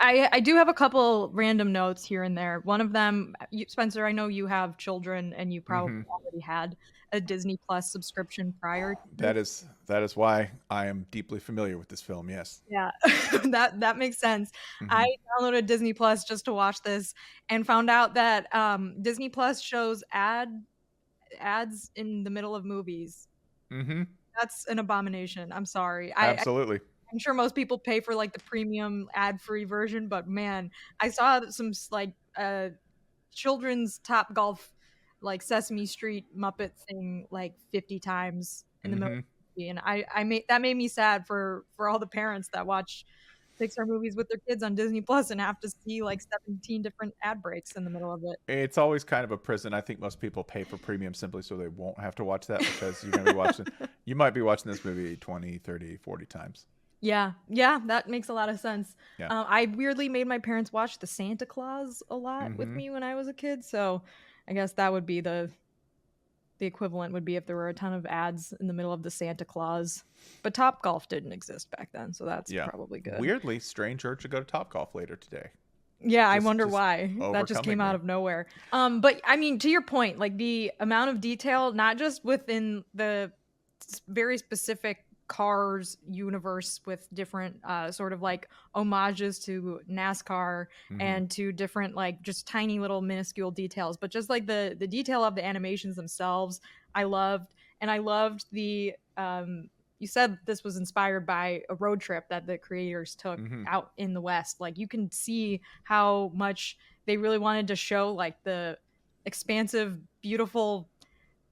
I do have a couple random notes here and there. One of them, Spencer, I know you have children and you probably Hmm. already had a Disney Plus subscription prior to this. That is why I am deeply familiar with this film. Yes. Yeah, that makes sense. I Hmm. downloaded Disney Plus just to watch this and found out that Disney Plus shows ads in the middle of movies. Hmm. That's an abomination. I'm sorry. Absolutely. I'm sure most people pay for like the premium ad-free version, but man, I saw some like children's Top Golf like Sesame Street Muppet thing like 50 times in the middle of Hmm. the movie, and I made that made me sad for all the parents that watch Pixar movies with their kids on Disney Plus and have to see like 17 different ad breaks in the middle of It's always kind of a prison. I think most people pay for premium simply so they won't have to watch that, because you're going to be watching, it. you might be watching this movie 20, 30, 40 times. Yeah, yeah, that makes a lot of sense. Yeah. I weirdly made my parents watch the Santa Claus a lot with Hmm. me when I was a kid, so I guess that would be the equivalent would be if there were a ton of ads in the middle of the Santa Claus. But Top Golf didn't exist back then, so that's Yeah. probably good. Weirdly, strange urge to go to Topgolf later today. Yeah, I Just wonder just why. That just overcoming came out me. of nowhere. But I mean, to your point, like the amount of detail, not just within the very specific Cars universe with different sort of like homages to NASCAR Hmm. and to different like just tiny little minuscule details, but just like the detail of the animations themselves, I loved. And I loved the you said this was inspired by a road trip that the creators took Hmm. out in the West. Like you can see how much they really wanted to show like the expansive, beautiful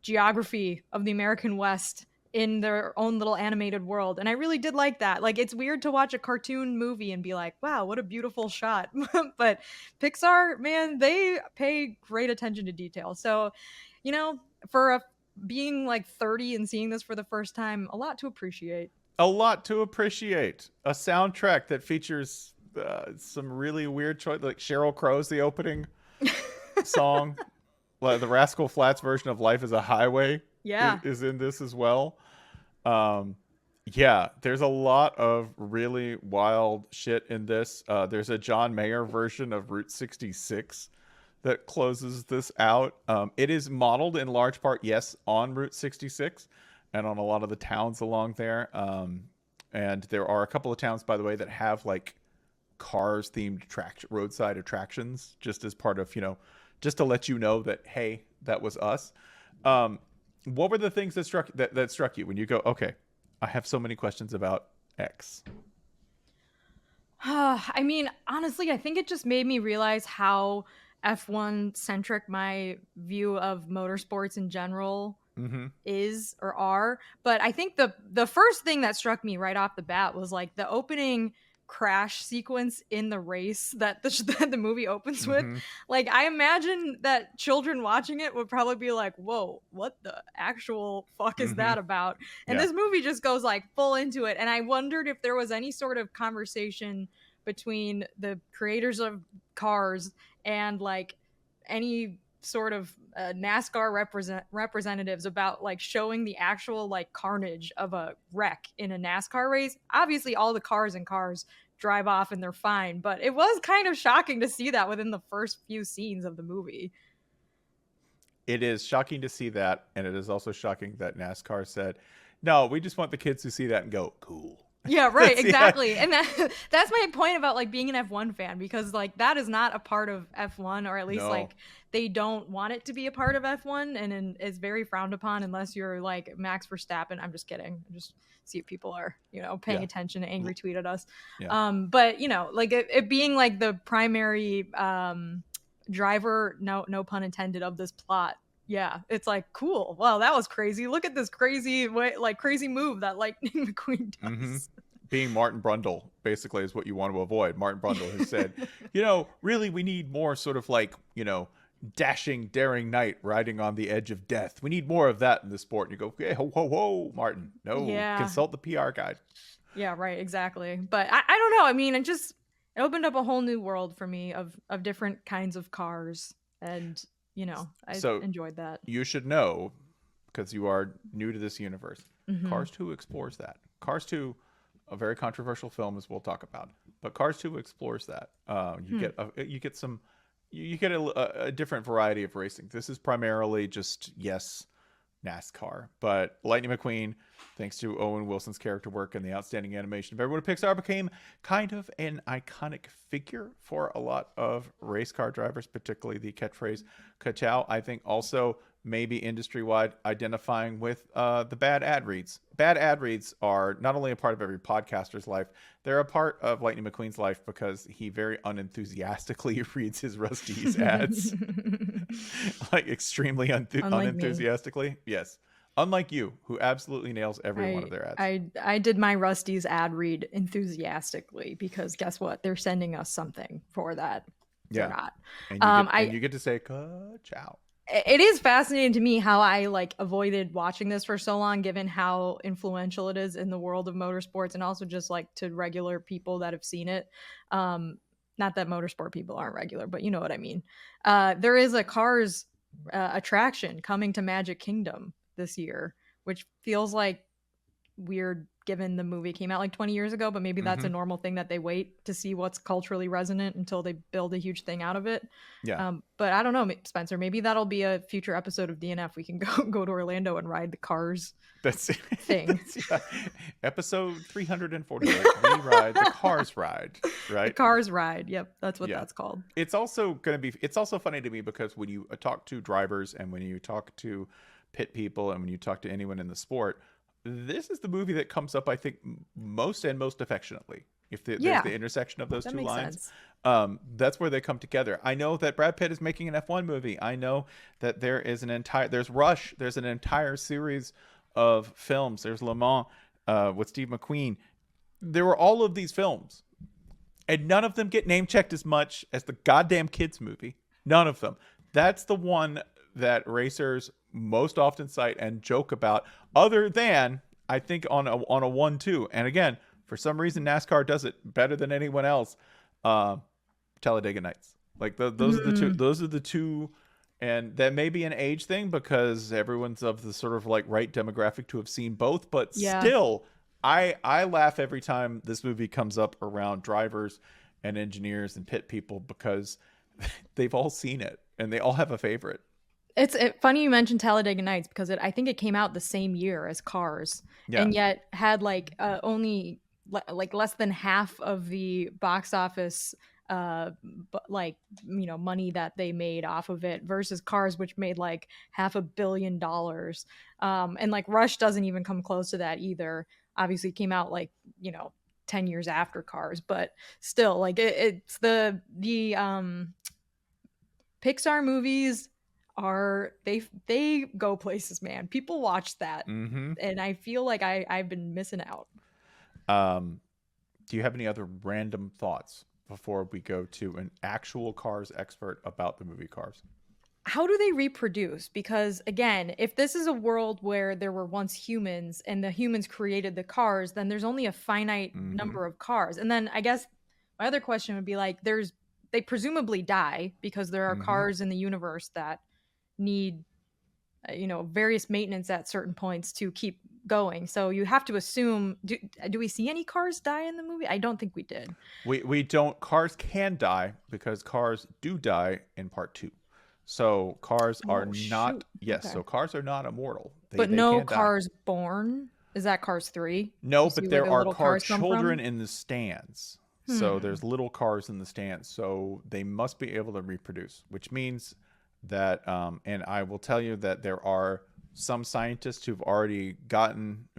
geography of the American West in their own little animated world. And I really did like that. Like it's weird to watch a cartoon movie and be like, wow, what a beautiful shot. But Pixar, man, they pay great attention to detail. So, you know, for being like 30 and seeing this for the first time, a lot to appreciate. A lot to appreciate. A soundtrack that features some really weird choice, like Cheryl Crow's the opening song. Like the Rascal Flats version of "Life Is a Highway" Yeah. is in this as well. Um, yeah, there's a lot of really wild shit in this. There's a John Mayer version of Route 66 that closes this out. It is modeled in large part, yes, on Route 66 and on a lot of the towns along there. And there are a couple of towns, by the way, that have like cars themed roadside attractions, just as part of, just to let you know that, hey, that was us. Um, what were the things that struck you when you go, okay, I have so many questions about X? I mean, honestly, I think it just made me realize how F1 centric my view of motorsports in general Mm-hmm. is or are. But I think the first thing that struck me right off the bat was like the opening crash sequence in the race that that the movie opens with. Mm-hmm. Like I imagine that children watching it would probably be like, "Whoa, what the actual fuck is Mm-hmm. that about?" And Yeah. this movie just goes like full into it. And I wondered if there was any sort of conversation between the creators of Cars and like any sort of NASCAR representatives about like showing the actual like carnage of a wreck in a NASCAR race. Obviously, all the cars in Cars drive off and they're fine, but it was kind of shocking to see that within the first few scenes of the movie. It is shocking to see that, and it is also shocking that NASCAR said, "No, we just want the kids who see that and go, cool." Yeah, right, That's yeah. exactly. And that's my point about like being an F1 fan because like that is not a part of F1 or at least No. like they don't want it to be a part of F1 and is very frowned upon unless you're like Max Verstappen. I'm just kidding. I just see if people are, paying Yeah. attention and angry tweet at us. Yeah. But like it being like the primary driver, no pun intended, of this plot. Yeah, it's like cool. Wow, that was crazy. Look at this crazy way, like crazy move that Lightning McQueen Mm-hmm. does. Being Martin Brundle basically is what you want to avoid. Martin Brundle has said, really we need more sort of like, dashing, daring knight riding on the edge of death. We need more of that in the sport. And you go, hey, ho, ho, ho, Martin. No, Yeah. consult the PR guide. Yeah, right, exactly. But I don't know. I mean, it opened up a whole new world for me of different kinds of cars. And, I So enjoyed that. you should know, because you are new to this universe, Hmm. Cars 2 explores that. Cars 2, a very controversial film, as we'll talk about, but Cars 2 explores that. You get a different variety of racing. This is primarily just, yes, NASCAR, but Lightning McQueen, thanks to Owen Wilson's character work and the outstanding animation of everyone at Pixar, became kind of an iconic figure for a lot of race car drivers, particularly the catchphrase "Ka-chow." I think also maybe industry-wide identifying with the bad ad reads. Bad ad reads are not only a part of every podcaster's life, they're a part of Lightning McQueen's life because he very unenthusiastically reads his Rusty's ads. Like extremely unenthusiastically. Yes. Unlike you, who absolutely nails every one of their ads. I did my Rusty's ad read enthusiastically because guess what? They're sending us something for that. They're not. And you get to say "Ka-chow." It is fascinating to me how I like avoided watching this for so long, given how influential it is in the world of motorsports and also just like to regular people that have seen it. Not that motorsport people aren't regular, but you know what I mean. There is a Cars attraction coming to Magic Kingdom this year, which feels like weird given the movie came out like 20 years ago, but maybe that's a normal thing that they wait to see what's culturally resonant until they build a huge thing out of it. Yeah. But I don't know, Spencer, maybe that'll be a future episode of DNF. We can go to Orlando and ride the Cars thing. Episode 348. We ride the Cars ride, right? The Cars ride. Yep. That's what that's called. It's also funny to me because when you talk to drivers and when you talk to pit people and when you talk to anyone in the sport, this is the movie that comes up, I think, most affectionately. If there's the intersection of those two lines, that's where they come together. I know that Brad Pitt is making an F1 movie. I know that there's Rush. There's an entire series of films. There's Le Mans with Steve McQueen. There were all of these films, and none of them get name checked as much as the goddamn kids movie. None of them. That's the one that racers most often cite and joke about, other than I think on a 1-2. And again, for some reason NASCAR does it better than anyone else. Talladega Nights. Like those are the two, and that may be an age thing because everyone's of the sort of like right demographic to have seen both, but still I laugh every time this movie comes up around drivers and engineers and pit people because they've all seen it and they all have a favorite. It's funny you mentioned Talladega Nights because I think it came out the same year as Cars, and yet had like only like less than half of the box office money that they made off of it versus Cars, which made like $500 million. And like Rush doesn't even come close to that either. Obviously, it came out 10 years after Cars, but still, like it's the Pixar movies are they go places, man. People watch that, and I feel like I've been missing out. Do you have any other random thoughts before we go to an actual Cars expert about the movie Cars? How do they reproduce? Because again, if this is a world where there were once humans and the humans created the cars, then there's only a finite number of cars. And then I guess my other question would be like, they presumably die because there are cars in the universe that need various maintenance at certain points to keep going. So you have to assume, do we see any cars die in the movie? I don't think we did. We don't. Cars can die because cars do die in part 2. So cars are not so cars are not immortal. But no cars born. Is that Cars 3? No, but there are car children in the stands. So there's little cars in the stands. So they must be able to reproduce, which means that and I will tell you that there are some scientists who've already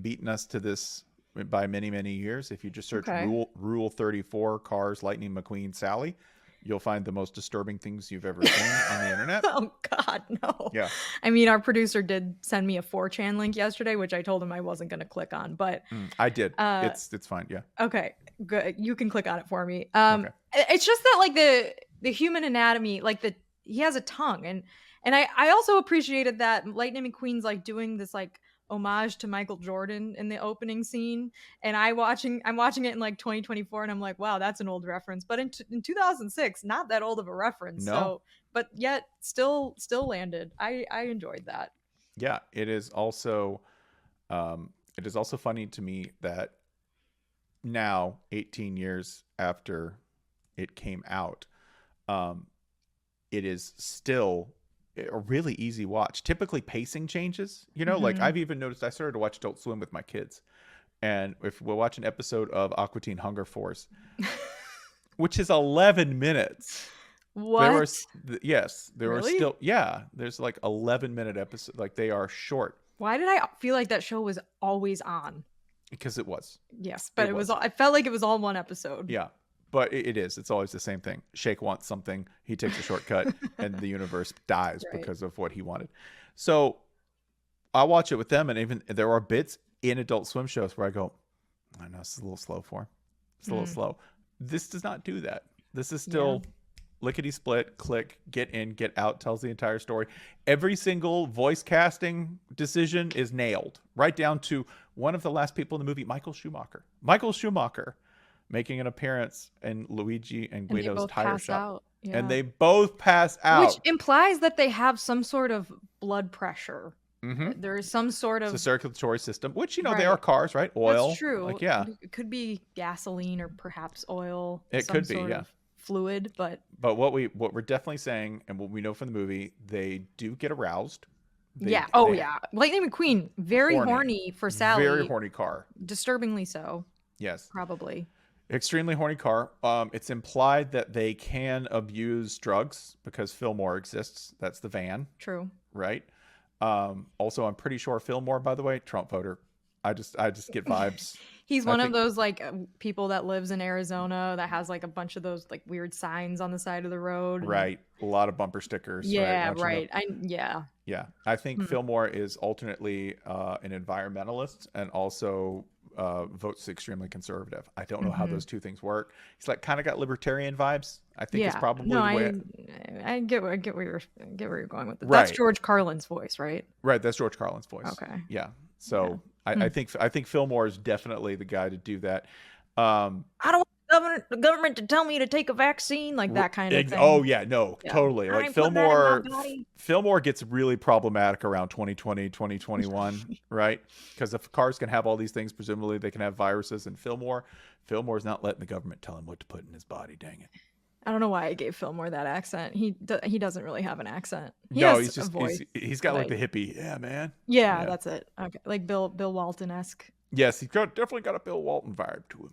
beaten us to this by many, many years. If you just search Rule 34 Cars Lightning McQueen Sally, you'll find the most disturbing things you've ever seen on the internet. Oh God, no. Yeah. I mean, our producer did send me a 4chan link yesterday, which I told him I wasn't going to click on, but I did. It's fine. Yeah. Okay, good. You can click on it for me. Okay. It's just that like the human anatomy, like he has a tongue, and I also appreciated that Lightning McQueen's like doing this like homage to Michael Jordan in the opening scene, and I'm watching it in like 2024, and I'm like, wow, that's an old reference, but in 2006, not that old of a reference. No. So, but yet still landed. I enjoyed that. Yeah, it is also funny to me that now, 18 years after it came out, it is still a really easy watch. Typically pacing changes, like I've even noticed, I started to watch Adult Swim with my kids, and if we'll watch an episode of Aqua Teen Hunger Force, which is 11 minutes. What? There are Really? still, there's like 11-minute episodes. Like, they are short. Why did I feel like that show was always on? Because it was. Yes, but I felt like it was all one episode. Yeah, but it is. It's always the same thing. Shake wants something. He takes a shortcut, and the universe dies because of what he wanted. So I watch it with them, and even there are bits in Adult Swim shows where I go, I know it's a little slow for him. It's a little slow. This does not do that. This is still lickety split, click, get in, get out, tells the entire story. Every single voice casting decision is nailed, right down to one of the last people in the movie, Michael Schumacher. Michael Schumacher making an appearance in Luigi and Guido's tire shop. Yeah. And they both pass out. Which implies that they have some sort of blood pressure. There is some sort of... It's a circulatory system, which, they are cars, right? Oil. That's true. Like, yeah. It could be gasoline or perhaps oil. It could be, yeah. Fluid, but what we're definitely saying, and what we know from the movie, they do get aroused. Yeah. Lightning McQueen, very horny for Sally. Very horny car. Disturbingly so. Yes. Probably. Extremely horny car. It's implied that they can abuse drugs because Fillmore exists. That's the van. True. Right. Also, I'm pretty sure Fillmore, by the way, Trump voter. I just get vibes. He's one of those like people that lives in Arizona that has like a bunch of those like weird signs on the side of the road. Right. A lot of bumper stickers. Yeah. Right. Yeah. I think Fillmore is alternately an environmentalist and also votes extremely conservative. I don't know how those two things work. He's like kind of got libertarian vibes. I think it's probably the way. I get where you're going with it. Right. That's George Carlin's voice, right? Right. That's George Carlin's voice. Okay. Yeah. So I think Fillmore is definitely the guy to do that. I don't want the government to tell me to take a vaccine, like that kind of thing. Oh yeah, no, totally. Like Fillmore gets really problematic around 2020, 2021, right? Because if cars can have all these things, presumably they can have viruses, and Fillmore's not letting the government tell him what to put in his body. Dang it. I don't know why I gave Fillmore that accent. He doesn't really have an an accent. He's got like the hippie. Yeah, man. Yeah, that's it. Okay, like Bill Walton-esque. Yes, he's definitely got a Bill Walton vibe to him.